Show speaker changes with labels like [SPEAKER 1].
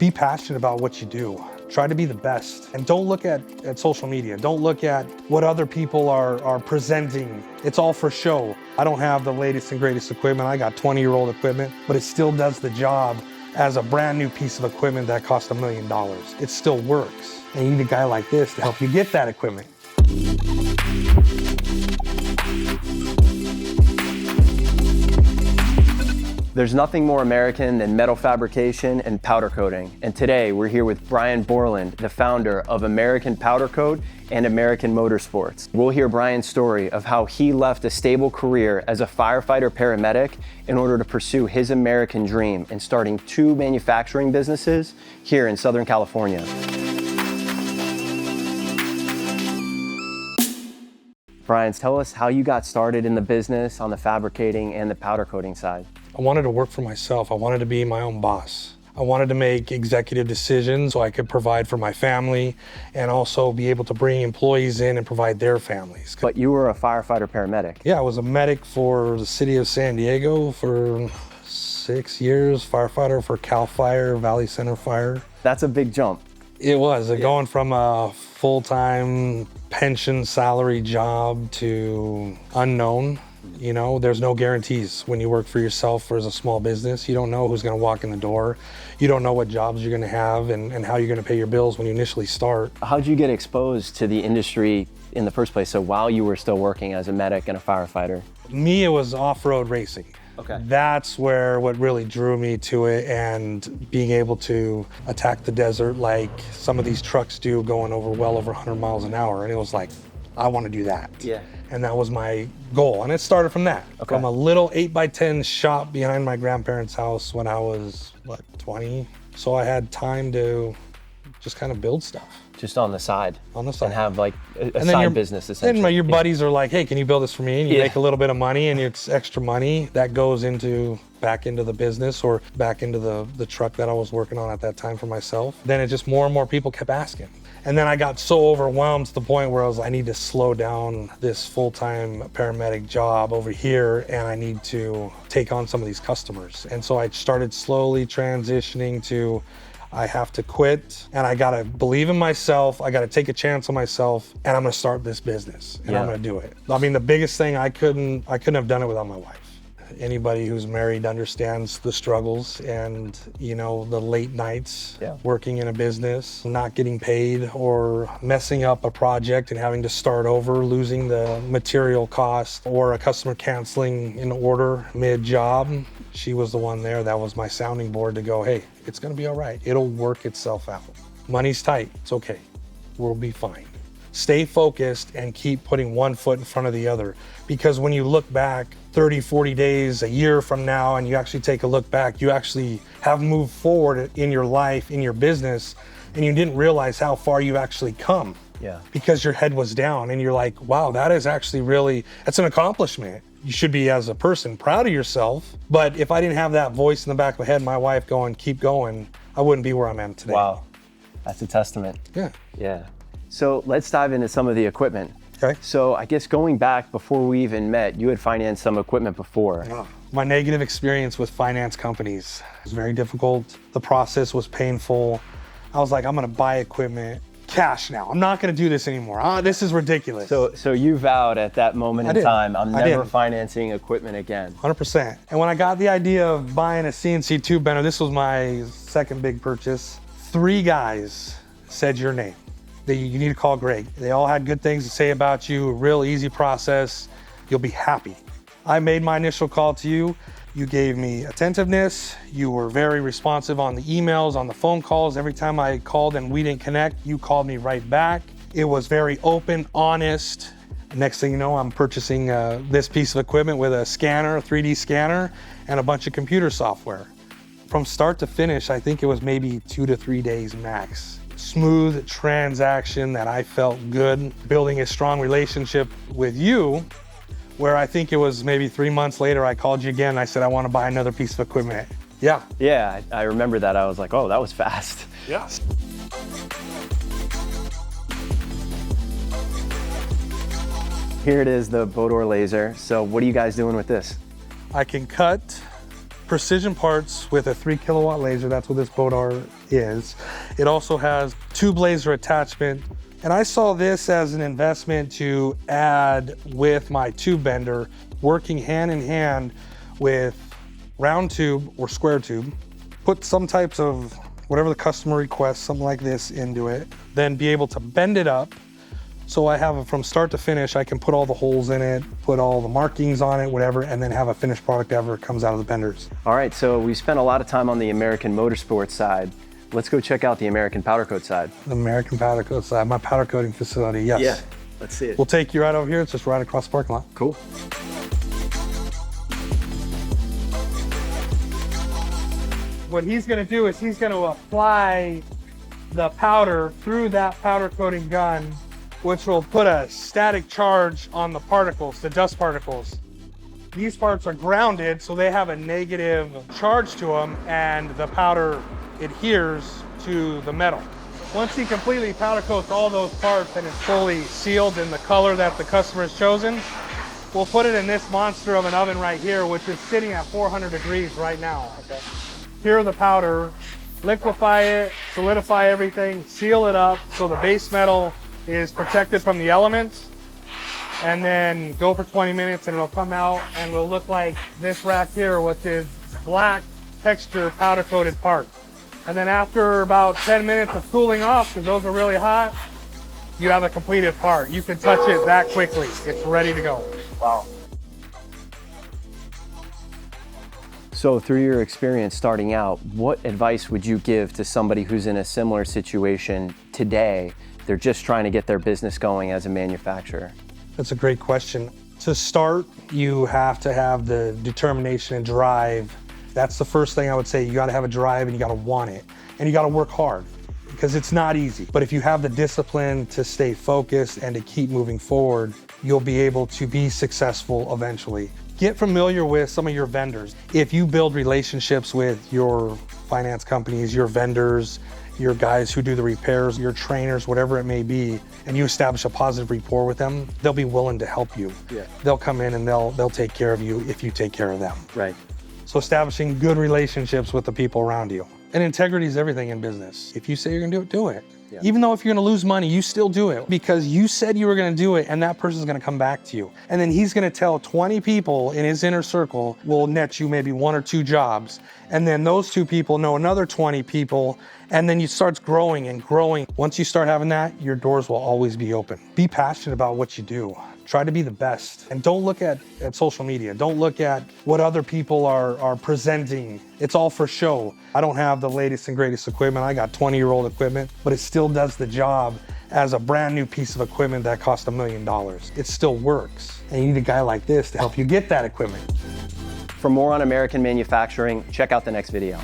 [SPEAKER 1] Be passionate about what you do. Try to be the best. And don't look at social media. Don't look at what other people are presenting. It's all for show. I don't have the latest and greatest equipment. I got 20-year-old equipment, but it still does the job as a brand new piece of equipment that cost $1 million. It still works. And you need a guy like this to help you get that equipment.
[SPEAKER 2] There's nothing more American than metal fabrication and powder coating. And today we're here with Brian Borland, the founder of American Powdercoat and American Motorsports. We'll hear Brian's story of how he left a stable career as a firefighter paramedic in order to pursue his American dream and starting 2 manufacturing businesses here in Southern California. Brian, tell us how you got started in the business on the fabricating and the powder coating side.
[SPEAKER 1] I wanted to work for myself. I wanted to be my own boss. I wanted to make executive decisions so I could provide for my family and also be able to bring employees in and provide their families.
[SPEAKER 2] But you were a firefighter paramedic.
[SPEAKER 1] Yeah, I was a medic for the city of San Diego for 6 years, firefighter for Cal Fire, Valley Center Fire.
[SPEAKER 2] That's a big jump.
[SPEAKER 1] It was, going from a full-time pension salary job to unknown. You know, there's no guarantees when you work for yourself or as a small business. You don't know who's going to walk in the door. You don't know what jobs you're going to have and how you're going to pay your bills when you initially start.
[SPEAKER 2] How'd you get exposed to the industry in the first place? So while you were still working as a medic and a firefighter?
[SPEAKER 1] Me, it was off-road racing.
[SPEAKER 2] Okay.
[SPEAKER 1] That's what really drew me to it, and being able to attack the desert like some of these trucks do, going well over 100 miles an hour. And it was like, I want to do that.
[SPEAKER 2] Yeah.
[SPEAKER 1] And that was my goal. And it started from that.
[SPEAKER 2] Okay.
[SPEAKER 1] From a little 8x10 shop behind my grandparents' house when I was, 20? So I had time to just kind of build stuff.
[SPEAKER 2] Just on the side.
[SPEAKER 1] On the side.
[SPEAKER 2] And have like a side business essentially.
[SPEAKER 1] Then your buddies are like, hey, can you build this for me? And you
[SPEAKER 2] Yeah.
[SPEAKER 1] make a little bit of money, and it's extra money that goes back into the business or back into the truck that I was working on at that time for myself. Then it just more and more people kept asking. And then I got so overwhelmed to the point where I need to slow down this full-time paramedic job over here, and I need to take on some of these customers. And so I started slowly transitioning to, I have to quit, and I gotta believe in myself. I gotta take a chance on myself, and I'm gonna start this business, and I'm gonna do it. I mean, the biggest thing, I couldn't have done it without my wife. Anybody who's married understands the struggles and, the late nights working in a business, not getting paid, or messing up a project and having to start over, losing the material cost, or a customer canceling an order mid-job. She was the one there. That was my sounding board to go, hey, it's gonna be all right. It'll work itself out. Money's tight, it's okay. We'll be fine. Stay focused and keep putting one foot in front of the other. Because when you look back 30, 40 days, a year from now, and you actually take a look back, you actually have moved forward in your life, in your business, and you didn't realize how far you've actually come.
[SPEAKER 2] Yeah.
[SPEAKER 1] Because your head was down, and you're like, wow, that is actually that's an accomplishment. You should be, as a person, proud of yourself. But if I didn't have that voice in the back of my head, my wife going, keep going, I wouldn't be where I'm at today.
[SPEAKER 2] Wow, that's a testament.
[SPEAKER 1] Yeah.
[SPEAKER 2] Yeah. So let's dive into some of the equipment.
[SPEAKER 1] Okay.
[SPEAKER 2] So I guess going back before we even met, you had financed some equipment before.
[SPEAKER 1] My negative experience with finance companies was very difficult. The process was painful. I was like, I'm gonna buy equipment cash now. I'm not gonna do this anymore. This is ridiculous.
[SPEAKER 2] So you vowed at that moment in time, I'm never
[SPEAKER 1] did.
[SPEAKER 2] financing equipment again.
[SPEAKER 1] 100%. And when I got the idea of buying a CNC tube bender, this was my second big purchase, 3 guys said your name. You need to call Greg. They all had good things to say about you, a real easy process. You'll be happy. I made my initial call to you. You gave me attentiveness. You were very responsive on the emails, on the phone calls. Every time I called and we didn't connect, you called me right back. It was very open, honest. Next thing you know, I'm purchasing this piece of equipment with a scanner, a 3D scanner, and a bunch of computer software. From start to finish, I think it was maybe 2 to 3 days max. Smooth transaction that I felt good, building a strong relationship with you, where I think it was maybe 3 months later, I called you again. I said, I want to buy another piece of equipment. Yeah.
[SPEAKER 2] Yeah, I remember that. I was like, oh, that was fast.
[SPEAKER 1] Yeah.
[SPEAKER 2] Here it is, the Bodor laser. So what are you guys doing with this?
[SPEAKER 1] I can cut precision parts with a 3 kilowatt laser. That's what this boat R is. It also has tube laser attachment. And I saw this as an investment to add with my tube bender, working hand in hand with round tube or square tube, put some types of whatever the customer requests, something like this into it, then be able to bend it up. So I have it from start to finish. I can put all the holes in it, put all the markings on it, whatever, and then have a finished product ever comes out of the benders.
[SPEAKER 2] All right, so we spent a lot of time on the American Motorsports side. Let's go check out the American Powdercoat side.
[SPEAKER 1] The American Powdercoat side, my powder coating facility, yes.
[SPEAKER 2] Yeah, let's see it.
[SPEAKER 1] We'll take you right over here. It's just right across the parking lot.
[SPEAKER 2] Cool.
[SPEAKER 1] What he's gonna do is he's gonna apply the powder through that powder coating gun, which will put a static charge on the particles, the dust particles. These parts are grounded, so they have a negative charge to them, and the powder adheres to the metal. Once he completely powder coats all those parts and it's fully sealed in the color that the customer has chosen, we'll put it in this monster of an oven right here, which is sitting at 400 degrees right now. Okay. Here the powder, liquefy it, solidify everything, seal it up so the base metal is protected from the elements, and then go for 20 minutes and it'll come out and will look like this rack here, which is black texture powder coated part. And then after about 10 minutes of cooling off, because those are really hot, you have a completed part. You can touch it that quickly. It's ready to go.
[SPEAKER 2] Wow. So through your experience starting out, what advice would you give to somebody who's in a similar situation today? They're just trying to get their business going as a manufacturer.
[SPEAKER 1] That's a great question. To start, you have to have the determination and drive. That's the first thing I would say. You gotta have a drive and you gotta want it. And you gotta work hard because it's not easy. But if you have the discipline to stay focused and to keep moving forward, you'll be able to be successful eventually. Get familiar with some of your vendors. If you build relationships with your finance companies, your vendors, your guys who do the repairs, your trainers, whatever it may be, and you establish a positive rapport with them, they'll be willing to help you.
[SPEAKER 2] Yeah.
[SPEAKER 1] They'll come in and they'll take care of you if you take care of them.
[SPEAKER 2] Right.
[SPEAKER 1] So establishing good relationships with the people around you. And integrity is everything in business. If you say you're gonna do it, do it. Yeah. Even though if you're gonna lose money, you still do it because you said you were gonna do it and that person's gonna come back to you. And then he's gonna tell 20 people in his inner circle will net you maybe 1 or 2 jobs. And then those 2 people know another 20 people, and then you start growing and growing. Once you start having that, your doors will always be open. Be passionate about what you do. Try to be the best. And don't look at social media. Don't look at what other people are presenting. It's all for show. I don't have the latest and greatest equipment. I got 20-year-old equipment, but it still does the job as a brand new piece of equipment that cost $1 million. It still works. And you need a guy like this to help you get that equipment.
[SPEAKER 2] For more on American manufacturing, check out the next video.